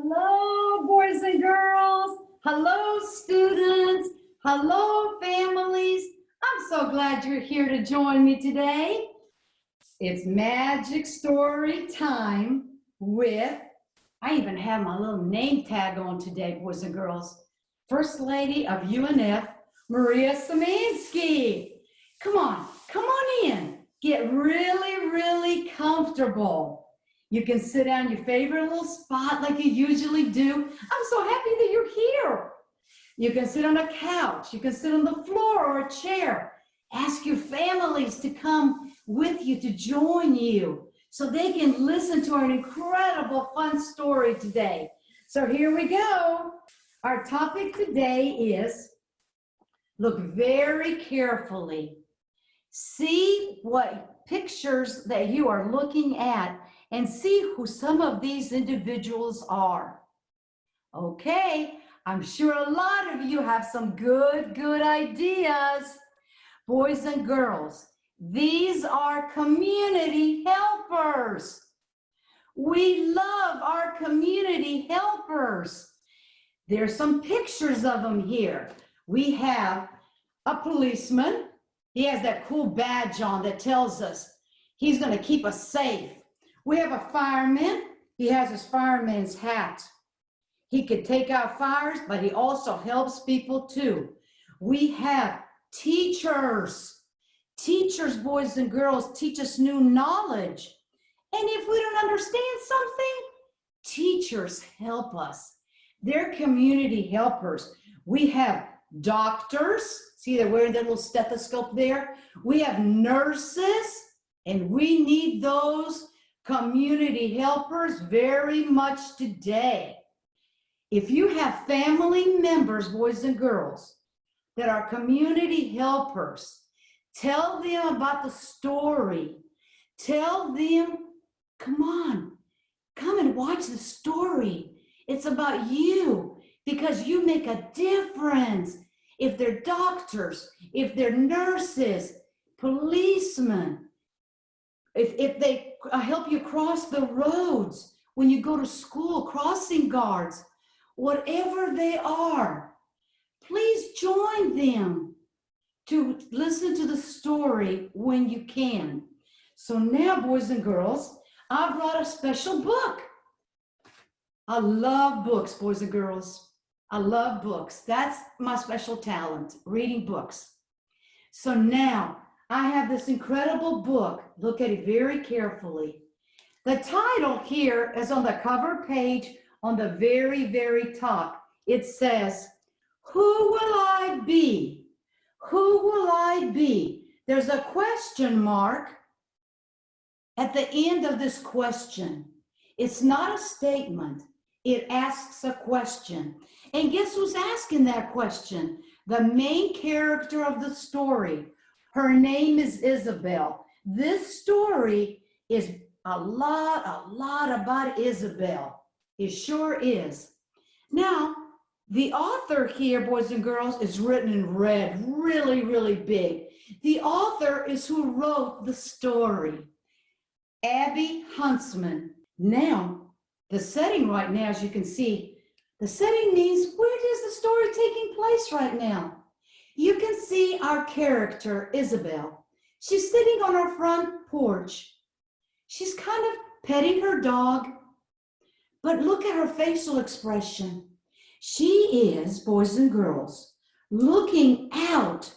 Hello, boys and girls. Hello, students. Hello, families. I'm so glad you're here to join me today. It's magic story time with, I even have my little name tag on today, boys and girls. First Lady of UNF, Maria Szymanski. Come on in. Get really comfortable. You can sit down in your favorite little spot like you usually do. I'm so happy that you're here. You can sit on a couch. You can sit on the floor or a chair. Ask your families to come with you, to join you, so they can listen to our incredible fun story today. So here we go. Our topic today is, look very carefully. See what pictures that you are looking at and see who some of these individuals are. Okay, I'm sure a lot of you have some good ideas. Boys and girls, these are community helpers. We love our community helpers. There's some pictures of them here. We have a policeman. He has that cool badge on that tells us he's going to keep us safe. We have a fireman. He has his fireman's hat. He could take out fires, but he also helps people too. We have teachers. Teachers, boys and girls, teach us new knowledge. And if we don't understand something, teachers help us. They're community helpers. We have doctors. See, they're wearing their little stethoscope there. We have nurses, and we need those community helpers very much today. If you have family members, boys and girls, that are community helpers, tell them about the story. Tell them, come and watch the story. It's about you, because you make a difference. If they're doctors, if they're nurses, policemen, if they help you cross the roads when you go to school, crossing guards, whatever they are, please join them to listen to the story when you can. So now, boys and girls, I brought a special book. I love books, boys and girls. I love books. That's my special talent, reading books. So now I have this incredible book. Look at it very carefully. The title here is on the cover page on the very top. It says, "Who will I be? Who will I be?" There's a question mark at the end of this question. It's not a statement. It asks a question. And guess who's asking that question? The main character of the story. Her name is Isabel. This story is a lot about Isabel. It sure is. Now, the author here, boys and girls, is written in red, really big. The author is who wrote the story, Abby Huntsman. Now, the setting right now, as you can see, the setting means where is the story taking place right now? You can see our character, Isabel. She's sitting on her front porch. She's kind of petting her dog, but look at her facial expression. She is, boys and girls, looking out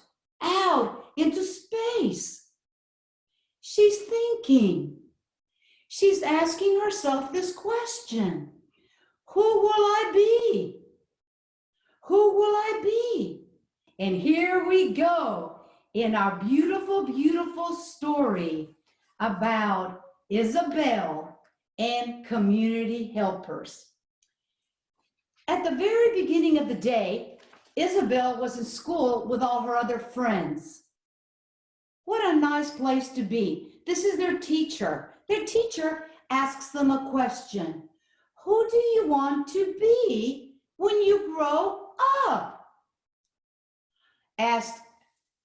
into space. She's thinking. She's asking herself this question: who will I be? Who will I be? And here we go in our beautiful story about Isabel and community helpers. At the very beginning of the day, Isabel was in school with all her other friends. What a nice place to be. This is their teacher. Their teacher asks them a question. Who do you want to be when you grow up? Asked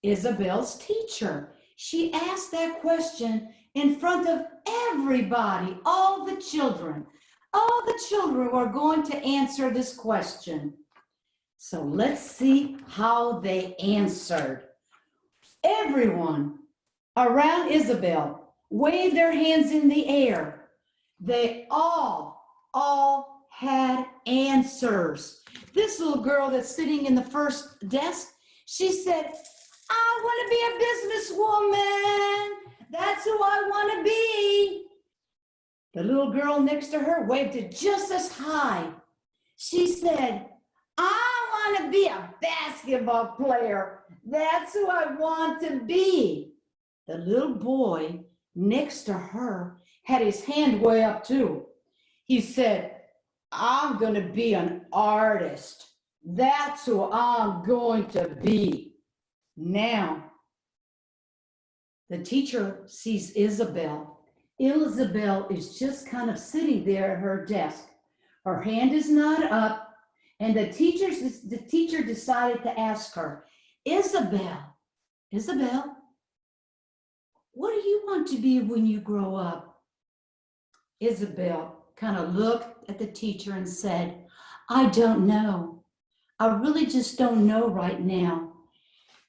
Isabel's teacher. She asked that question in front of everybody, all the children. all the children were going to answer this question. So let's see how they answered. Everyone around Isabel waved their hands in the air. They all had answers. This little girl that's sitting in the first desk, she said, I want to be a businesswoman. That's who I want to be. The little girl next to her waved it just as high. She said, I want to be a basketball player. That's who I want to be. The little boy next to her had his hand way up too. He said, I'm going to be an artist. That's who I'm going to be. Now, the teacher sees Isabel. Isabel is just kind of sitting there at her desk. Her hand is not up, and the teacher decided to ask her, Isabel, what do you want to be when you grow up? Isabel kind of looked at the teacher and said, I don't know. I really just don't know right now.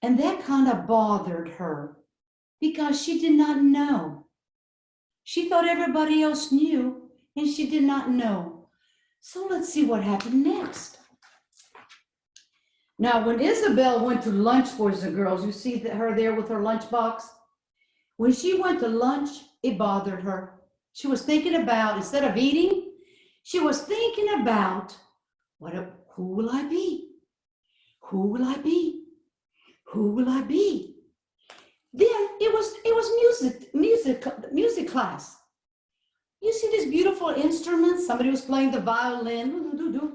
And that kind of bothered her because she did not know. She thought everybody else knew, and she did not know. So let's see what happened next. Now, when Isabel went to lunch, boys and girls, you see her there with her lunchbox. When she went to lunch, it bothered her. She was thinking about, instead of eating, she was thinking about, who will I be? Who will I be? Who will I be? Then it was music class. You see these beautiful instruments? Somebody was playing the violin.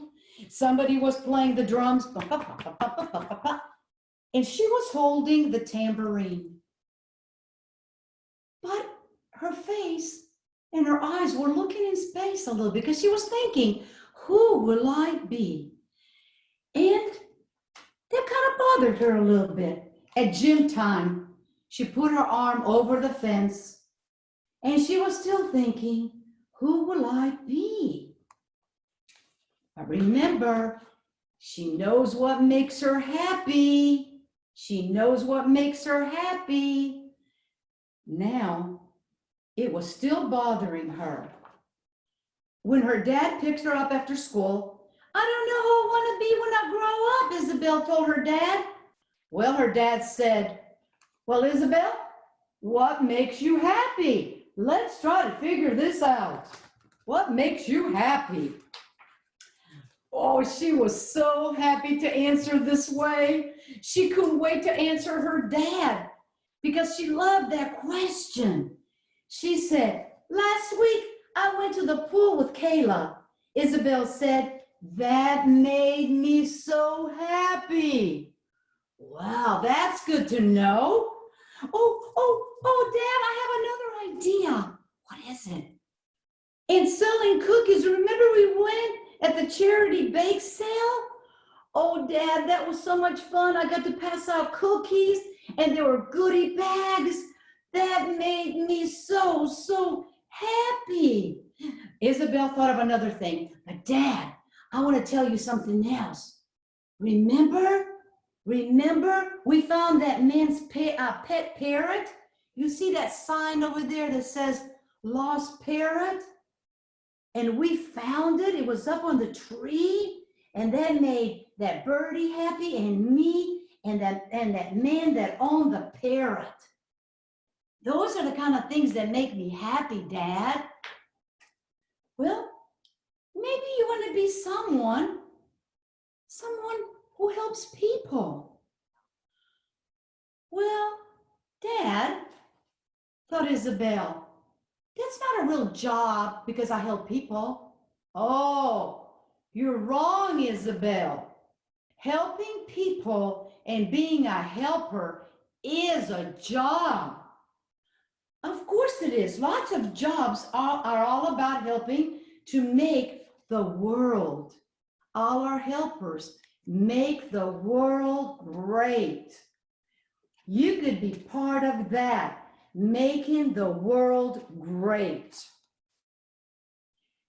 Somebody was playing the drums. And she was holding the tambourine. But her face and her eyes were looking in space a little because she was thinking, who will I be? And that kind of bothered her a little bit. At gym time, she put her arm over the fence and she was still thinking, who will I be? But remember, she knows what makes her happy. She knows what makes her happy. Now, it was still bothering her. When her dad picked her up after school, I don't know who I want to be when I grow up, Isabel told her dad. Well, her dad said, well, Isabel, what makes you happy? Let's try to figure this out. What makes you happy? Oh, she was so happy to answer this way. She couldn't wait to answer her dad because she loved that question. She said, last week I went to the pool with Kayla. Isabel said, that made me so happy. Wow, that's good to know. Oh, Dad, I have another idea. What is it? In selling cookies, remember we went at the charity bake sale? Oh, Dad, that was so much fun. I got to pass out cookies and there were goodie bags. That made me so happy. Isabel thought of another thing. But Dad, I want to tell you something else. Remember we found that man's pet parrot? You see that sign over there that says lost parrot? And we found it. It was up on the tree. And that made that birdie happy and me and that man that owned the parrot. Those are the kind of things that make me happy, Dad. Well, maybe you want to be someone who helps people. Well, Dad, thought Isabel, that's not a real job because I help people. Oh, you're wrong, Isabel. Helping people and being a helper is a job. Of course it is. Lots of jobs are all about helping to make the world. All our helpers make the world great. You could be part of that, making the world great.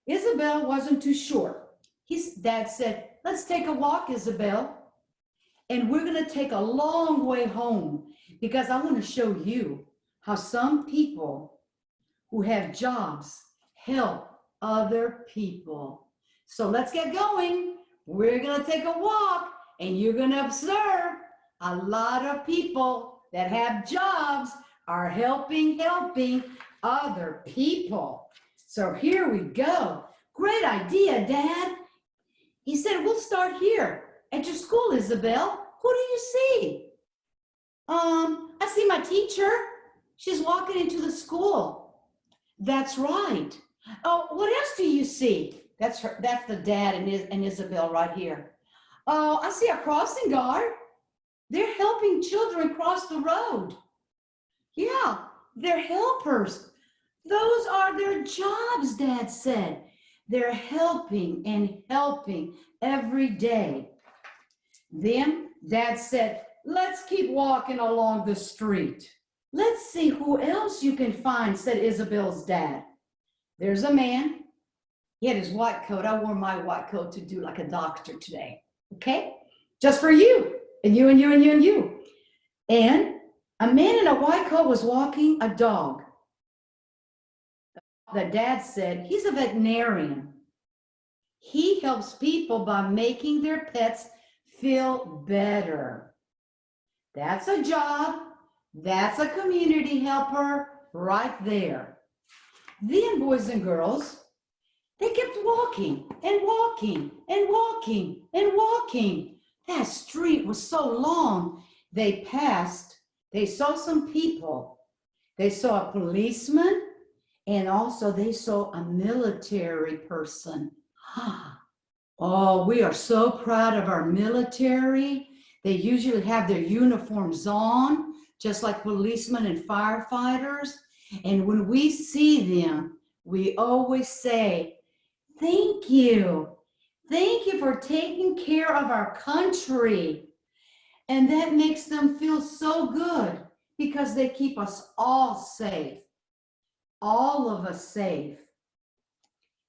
Isabel wasn't too sure. His dad said, let's take a walk, Isabel. And we're going to take a long way home because I want to show you how some people who have jobs help other people. So let's get going. We're going to take a walk and you're going to observe a lot of people that have jobs are helping other people. So here we go. Great idea, Dad. He said, we'll start here at your school, Isabel. Who do you see? I see my teacher. She's walking into the school. That's right. Oh, what else do you see? That's the dad and Isabel right here. Oh, I see a crossing guard. They're helping children cross the road. Yeah, they're helpers. Those are their jobs, Dad said. They're helping and helping every day. Then Dad said, let's keep walking along the street. Let's see who else you can find, said Isabel's dad. There's a man. He had his white coat. I wore my white coat to do like a doctor today. Okay? Just for you. And you and you and you and you. And a man in a white coat was walking a dog. The dad said, he's a veterinarian. He helps people by making their pets feel better. That's a job. That's a community helper right there. Then, boys and girls, they kept walking and walking and walking and walking. That street was so long. They saw some people. They saw a policeman, and also they saw a military person. Oh, we are so proud of our military. They usually have their uniforms on, just like policemen and firefighters. And when we see them, we always say, thank you. Thank you for taking care of our country. And that makes them feel so good because they keep us all safe. All of us safe.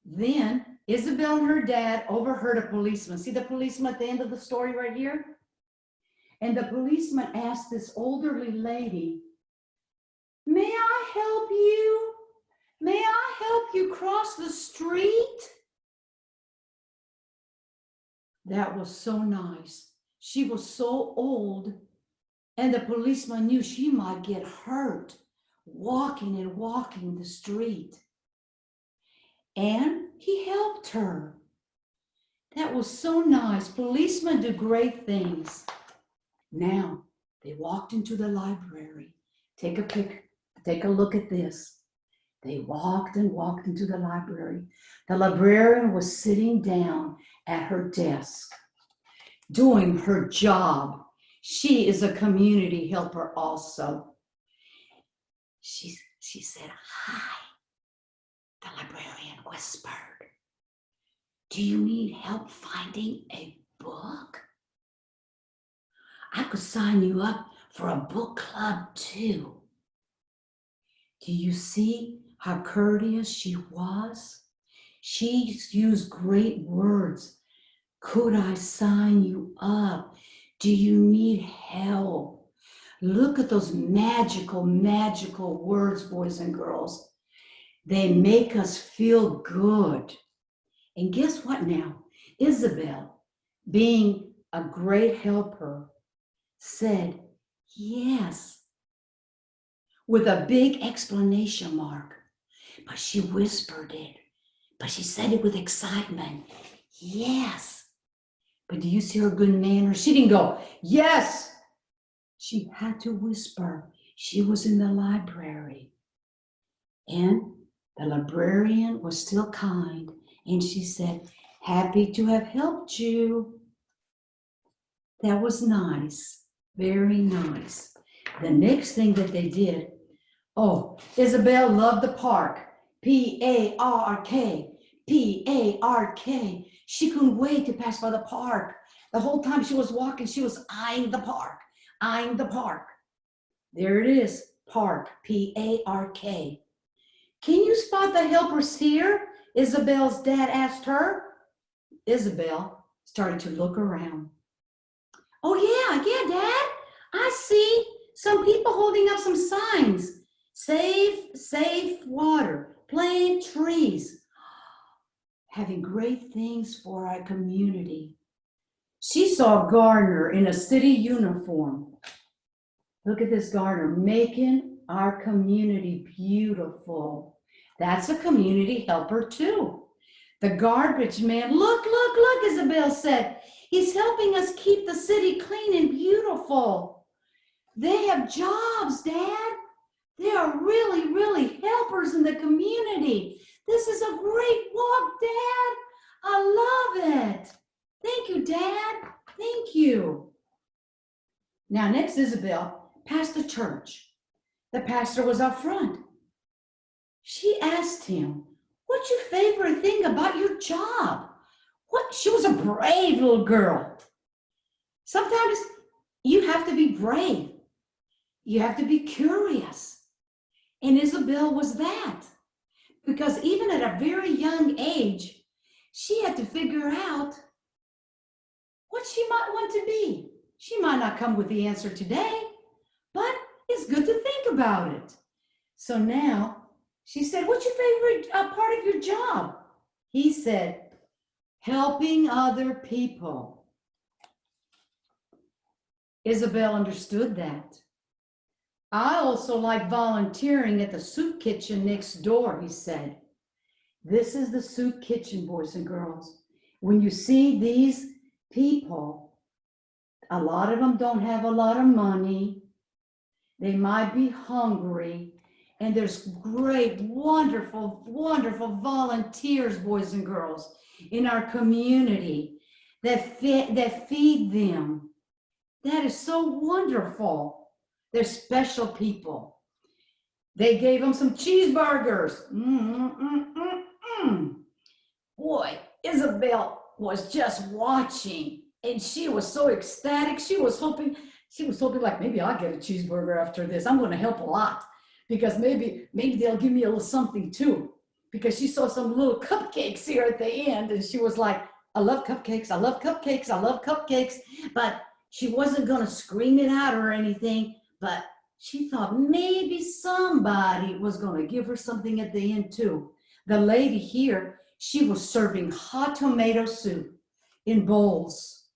Then Isabel and her dad overheard a policeman. See the policeman at the end of the story right here? And the policeman asked this elderly lady, may I help you? May I help you cross the street? That was so nice. She was so old, and the policeman knew she might get hurt walking and walking the street. And he helped her. That was so nice. Policemen do great things. Now, they walked into the library. Take a look at this. They walked and walked into the library. The librarian was sitting down at her desk, doing her job. She is a community helper also. She said, hi. The librarian whispered, do you need help finding a book? I could sign you up for a book club too. Do you see how courteous she was? She used great words. Could I sign you up? Do you need help? Look at those magical, magical words, boys and girls. They make us feel good. And guess what now? Isabel, being a great helper, said yes, with a big exclamation mark. But she whispered it, but she said it with excitement. Yes. But do you see her good manners? She didn't go, yes. She had to whisper. She was in the library. And the librarian was still kind, and she said, happy to have helped you. That was nice, very nice. The next thing that they did, oh, Isabel loved the park. P-A-R-K, P-A-R-K. She couldn't wait to pass by the park. The whole time she was walking, she was eyeing the park, eyeing the park. There it is, park, P-A-R-K. Can you spot the helpers here? Isabel's dad asked her. Isabel started to look around. Oh yeah, Dad. I see some people holding up some signs. Safe water, plant trees, having great things for our community. She saw a gardener in a city uniform. Look at this gardener making our community beautiful. That's a community helper too. The garbage man, look, Isabel said. He's helping us keep the city clean and beautiful. They have jobs, Dad. They are really helpers in the community. This is a great walk, Dad. I love it. Thank you, Dad. Thank you. Now, next, Isabel passed the church. The pastor was up front. She asked him, what's your favorite thing about your job? She was a brave little girl. Sometimes you have to be brave. You have to be curious. And Isabel was that. Because even at a very young age, she had to figure out what she might want to be. She might not come with the answer today, but it's good to think about it. So now, she said, what's your favorite part of your job? He said, helping other people. Isabel understood that. I also like volunteering at the soup kitchen next door, he said. This is the soup kitchen, boys and girls. When you see these people, a lot of them don't have a lot of money. They might be hungry. And there's great, wonderful volunteers, boys and girls, in our community that feed them. That is so wonderful. They're special people. They gave them some cheeseburgers. Boy, Isabel was just watching, and she was so ecstatic. She was hoping like, maybe I'll get a cheeseburger after this. I'm going to help a lot. Because maybe they'll give me a little something too. Because she saw some little cupcakes here at the end, and she was like, I love cupcakes, I love cupcakes, I love cupcakes. But she wasn't gonna scream it out or anything, but she thought maybe somebody was gonna give her something at the end too. The lady here, she was serving hot tomato soup in bowls.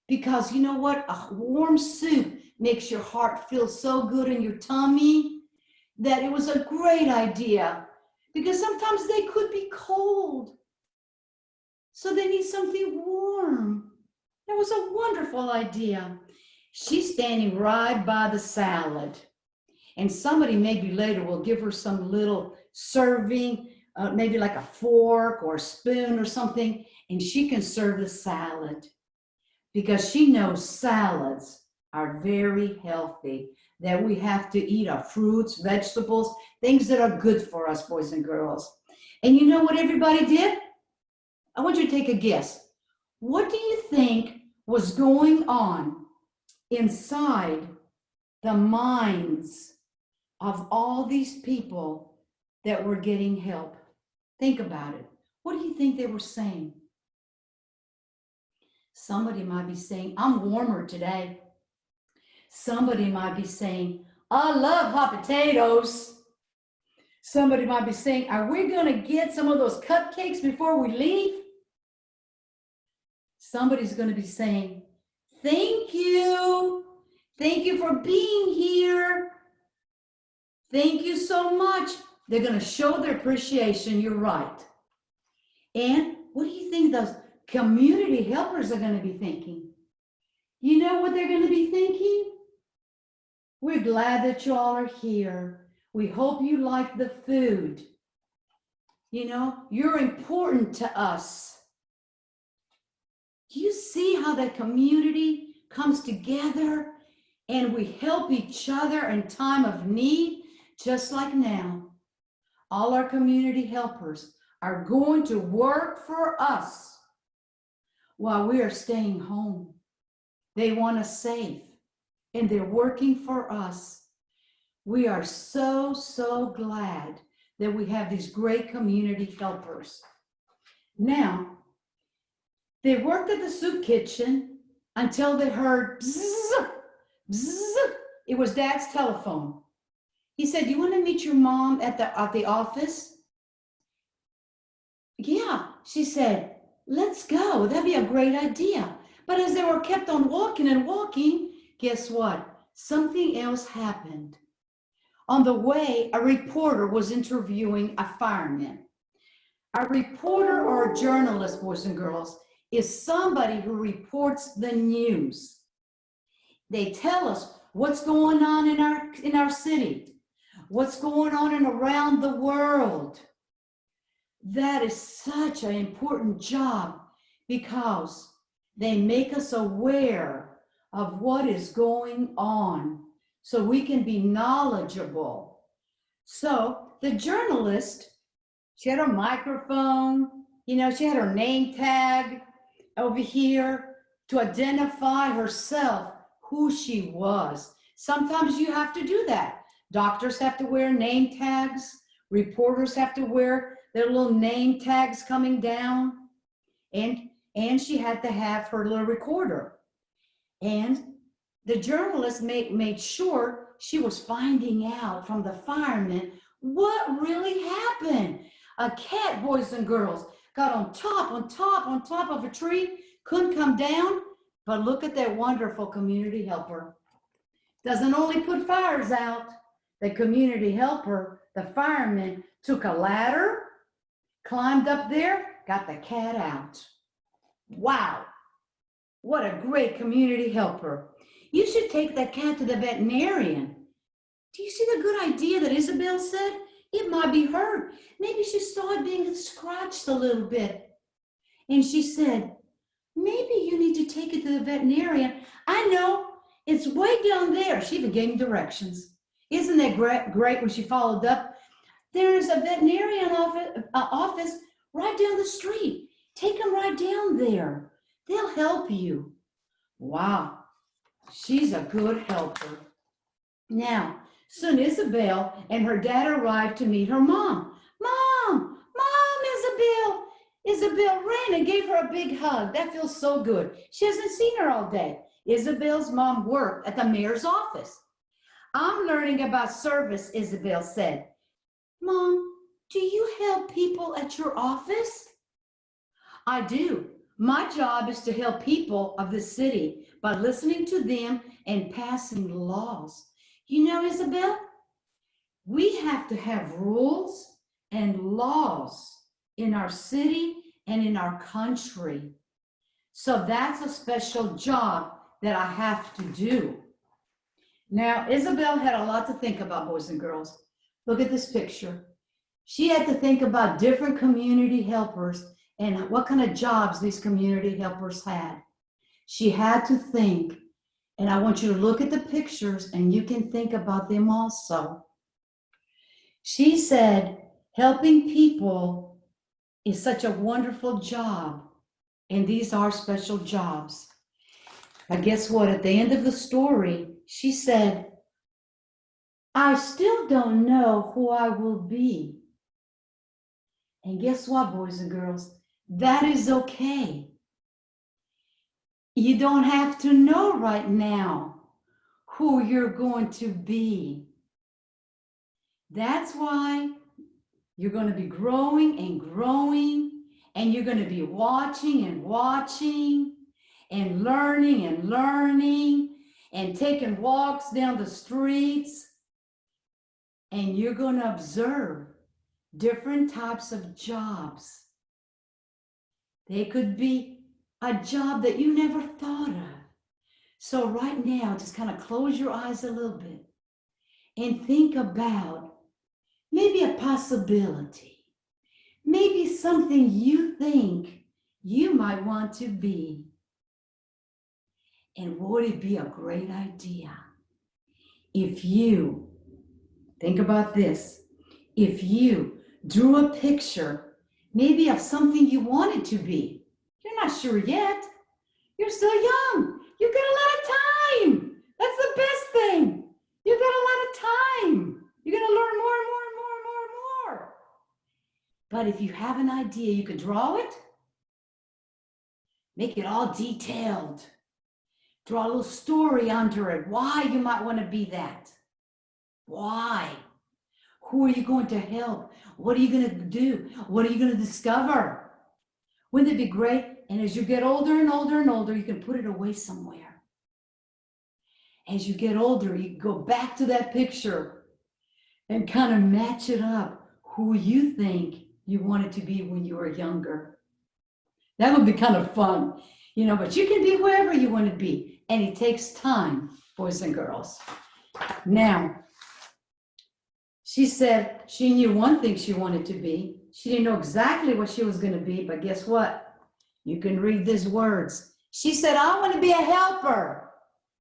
Because you know what? A warm soup makes your heart feel so good in your tummy that it was a great idea, because sometimes they could be cold. So they need something warm. That was a wonderful idea. She's standing right by the salad. And somebody maybe later will give her some little serving, maybe like a fork or a spoon or something, and she can serve the salad. Because she knows salads are very healthy, that we have to eat our fruits, vegetables, things that are good for us, boys and girls. And you know what everybody did? I want you to take a guess. What do you think was going on inside the minds of all these people that were getting help? Think about it. What do you think they were saying? Somebody might be saying, I'm warmer today. Somebody might be saying, I love hot potatoes. Somebody might be saying, are we going to get some of those cupcakes before we leave? Somebody's going to be saying, thank you. Thank you for being here. Thank you so much. They're going to show their appreciation. You're right. And what do you think those community helpers are going to be thinking? You know what they're going to be thinking? We're glad that you all are here. We hope you like the food. You know, you're important to us. Do you see how that community comes together and we help each other in time of need, just like now? All our community helpers are going to work for us while we are staying home. They want us safe, and they're working for us. We are so glad that we have these great community helpers. Now, they worked at the soup kitchen until they heard bzzz, bzzz. It was Dad's telephone. He said, "You want to meet your mom at the office?" "Yeah," she said, "let's go. That'd be a great idea." But as they were kept on walking and walking, guess what? Something else happened. On the way, a reporter was interviewing a fireman. A reporter or a journalist, boys and girls, is somebody who reports the news. They tell us what's going on in our city, what's going on and around the world. That is such an important job because they make us aware of what is going on so we can be knowledgeable. So the journalist, she had her microphone, she had her name tag over here to identify herself, who she was. Sometimes you have to do that. Doctors have to wear name tags. Reporters have to wear their little name tags coming down. And she had to have her little recorder. And the journalist made sure she was finding out from the firemen what really happened. A cat, boys and girls, got on top of a tree, couldn't come down, but look at that wonderful community helper. Doesn't only put fires out. The community helper, the fireman, took a ladder, climbed up there, got the cat out. Wow, what a great community helper. You should take that cat to the veterinarian. Do you see the good idea that Isabel said? It might be hurt. Maybe she saw it being scratched a little bit. And she said, maybe you need to take it to the veterinarian. I know, it's way down there. She even gave me directions. Isn't that great when she followed up? There's a veterinarian office right down the street. Take them right down there. They'll help you. Wow, she's a good helper. Now, soon Isabel and her dad arrived to meet her mom. Mom, Isabel. Isabel ran and gave her a big hug. That feels so good. She hasn't seen her all day. Isabel's mom worked at the mayor's office. I'm learning about service, Isabel said. Mom, do you help people at your office? I do. My job is to help people of the city by listening to them and passing laws. You know, Isabel, we have to have rules and laws in our city and in our country. So that's a special job that I have to do. Now, Isabel had a lot to think about, boys and girls. Look at this picture. She had to think about different community helpers and what kind of jobs these community helpers had. She had to think, and I want you to look at the pictures and you can think about them also. She said, helping people is such a wonderful job, and these are special jobs. But guess what? At the end of the story, she said, I still don't know who I will be. And guess what, boys and girls? That is okay. You don't have to know right now who you're going to be. That's why you're going to be growing and growing, and you're going to be watching and watching and learning and taking walks down the streets. And you're going to observe different types of jobs. They could be a job that you never thought of. So right now, just kind of close your eyes a little bit and think about maybe a possibility, maybe something you think you might want to be. And would it be a great idea if you, think about this, if you drew a picture maybe of something you wanted to be. You're not sure yet. You're still young. You've got a lot of time. That's the best thing. You've got a lot of time. You're going to learn more and more and more and more and more. But if you have an idea, you could draw it, make it all detailed. Draw a little story under it, why you might want to be that. Why? Who are you going to help? What are you going to do? What are you going to discover? Wouldn't it be great? And as you get older and older and older, you can put it away somewhere. As you get older, you go back to that picture and kind of match it up, who you think you wanted to be when you were younger. That would be kind of fun, you know, but you can be whoever you want to be. And it takes time, boys and girls. Now, she said she knew one thing she wanted to be. She didn't know exactly what she was going to be, but guess what? You can read these words. She said, I want to be a helper.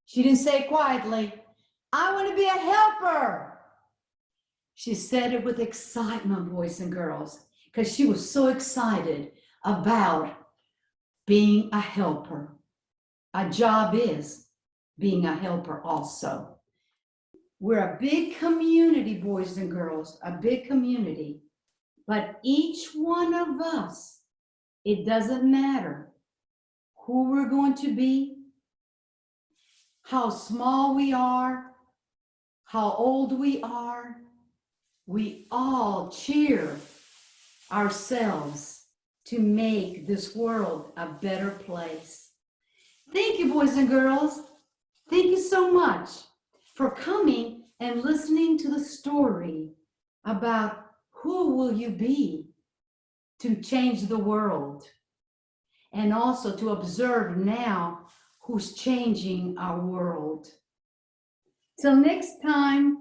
She didn't say it quietly. I want to be a helper. She said it with excitement, boys and girls, because she was so excited about being a helper. A job is being a helper also. We're a big community, boys and girls, a big community. But each one of us, it doesn't matter who we're going to be, how small we are, how old we are, we all cheer ourselves to make this world a better place. Thank you, boys and girls. Thank you so much for coming and listening to the story about who will you be to change the world, and also to observe now who's changing our world. Till next time,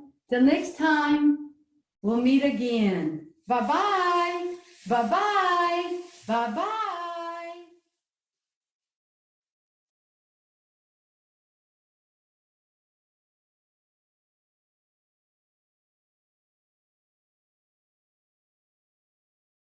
we'll meet again. Bye-bye, bye-bye, bye-bye.